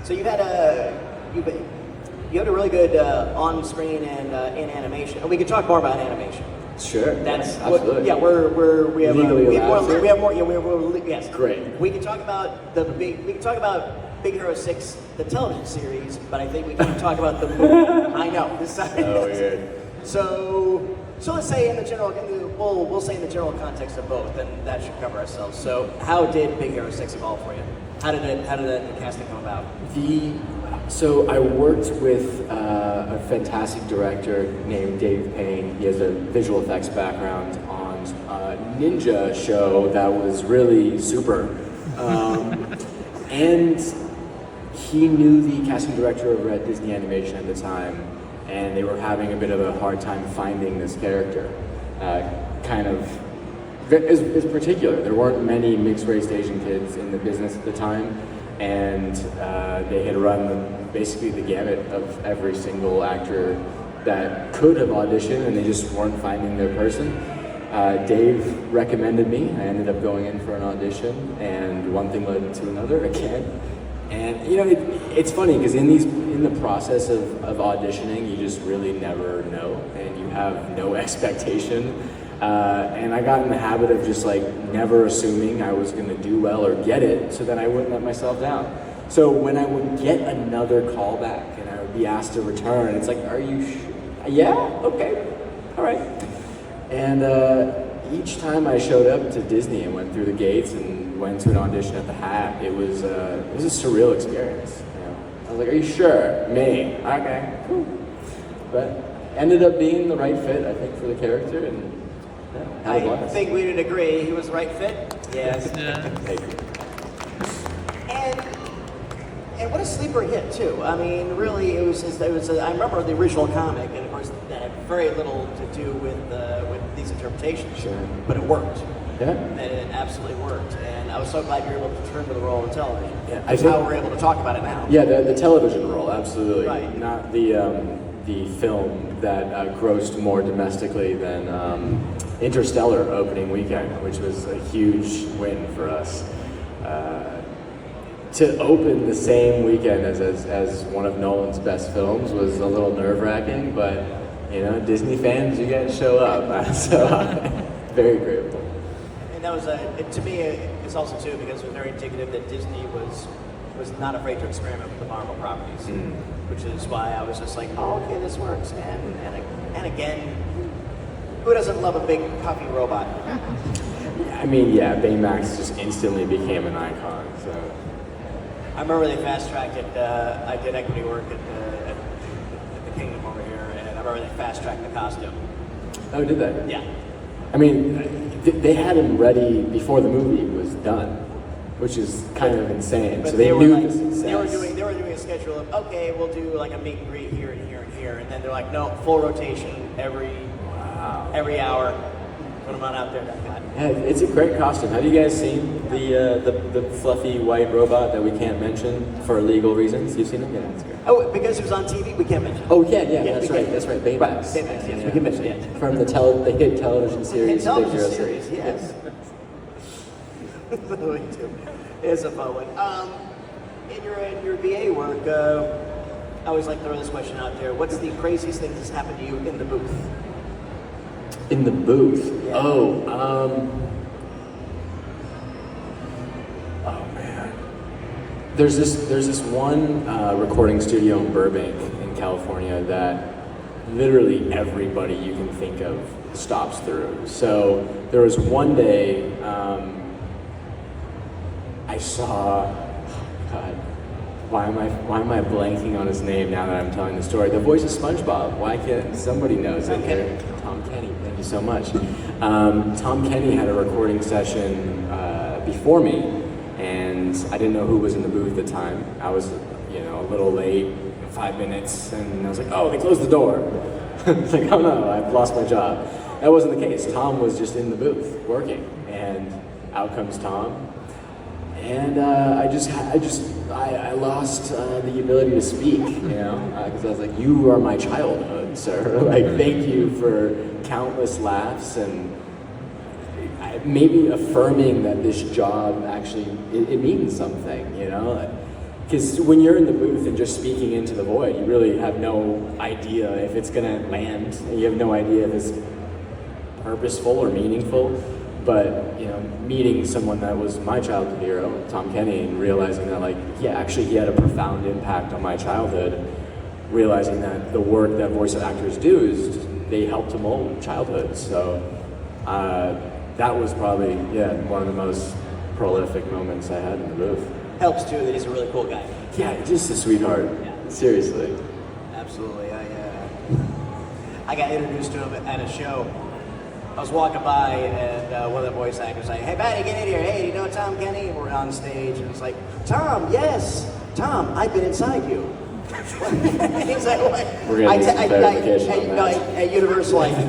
So you had a really good on-screen and in animation. And we could talk more about animation. Sure. That's absolutely. Yeah, we have Legally we have more, allowed. we have more. Yeah, we're yes. Great. We can talk about Big Hero 6, the television series, but I think we can talk about the movie. I know. Oh, weird. So let's say we'll say in the general context of both, and that should cover ourselves. So how did Big Hero 6 evolve for you? How did the casting come about? So I worked with a fantastic director named Dave Payne. He has a visual effects background on a ninja show that was really super. And he knew the casting director over at Disney Animation at the time, and they were having a bit of a hard time finding this character. It's particular. There weren't many mixed-race Asian kids in the business at the time, and they had run basically the gamut of every single actor that could have auditioned, and they just weren't finding their person. Dave recommended me. I ended up going in for an audition, and one thing led to another again. And it's funny because in the process of auditioning, you just really never know, and you have no expectation. And I got in the habit of just like never assuming I was going to do well or get it, so that I wouldn't let myself down. So when I would get another callback and I would be asked to return, it's like, are you sure? Yeah, okay, all right. And each time I showed up to Disney and went through the gates and went to an audition at the Hat, it was a surreal experience. I was like, are you sure? Me? Okay, cool. But ended up being the right fit, I think, for the character, and I think we would agree he was the right fit. Yes. And what a sleeper hit too. I mean, really, it was. I remember the original comic, and of course, that had very little to do with these interpretations. Sure. But it worked. Yeah. And it absolutely worked. And I was so glad you were able to turn to the role of television. Yeah. That's how we're able to talk about it now. Yeah, the television role, absolutely. Right. Not the film that grossed more domestically than Interstellar opening weekend, which was a huge win for us. To open the same weekend as one of Nolan's best films was a little nerve-wracking, but Disney fans, you guys show up, so very grateful. And that was to me, it's also too because it was very indicative that Disney was not afraid to experiment with the Marvel properties, which is why I was just like, oh, okay, this works. And again, who doesn't love a big puffy robot? I mean, yeah, Baymax just instantly became an icon. So I remember they fast-tracked it. I did equity work at the Kingdom over here, and I remember they fast-tracked the costume. Oh, did they? Yeah. I mean, they had him ready before the movie was done, which is kind of insane. But so they knew the success. They were doing a schedule of, okay, we'll do like a meet and greet here and here and here, and then they're like, no, full rotation every hour. Put them on out there. Yeah, it's a great costume. Have you guys seen the fluffy white robot that we can't mention for legal reasons? You've seen it? Yeah, it's great. Oh, because it was on TV, we can't mention it. Oh yeah, that's right. Baymax. Baymax, yes, we can mention it. From the hit television series. Television series, yes. It's a fun one. In your VA work, I always like to throw this question out there. What's the craziest thing that's happened to you in the booth? In the booth? Yeah. Oh man. There's this one recording studio in Burbank in California that literally everybody you can think of stops through. So there was one day I saw, God, why am I blanking on his name now that I'm telling the story? The voice of SpongeBob. Why can't somebody knows it? Tom Kenny. Thank you so much. Tom Kenny had a recording session before me, and I didn't know who was in the booth at the time. I was, a little late, 5 minutes, and I was like, oh, they closed the door. It's like, oh no, I've lost my job. That wasn't the case. Tom was just in the booth working, and out comes Tom. And I lost the ability to speak, because I was like, you are my childhood, sir. Like, thank you for countless laughs and maybe affirming that this job actually, it means something, because when you're in the booth and just speaking into the void, you really have no idea if it's going to land. You have no idea if it's purposeful or meaningful. But meeting someone that was my childhood hero, Tom Kenny, and realizing that he had a profound impact on my childhood. Realizing that the work that voice actors do is they help to mold childhood. So that was probably one of the most prolific moments I had in the booth. Helps too that he's a really cool guy. Yeah, just a sweetheart. Yeah. Seriously. Absolutely. I got introduced to him at a show. I was walking by and one of the voice actors like, "Hey, Patty, get in here. Hey, do you know Tom Kenny?" And we're on stage and it's like, "Tom, yes. Tom, I've been inside you." He's like, "What?" We're gonna need some clarification on that. At Universal,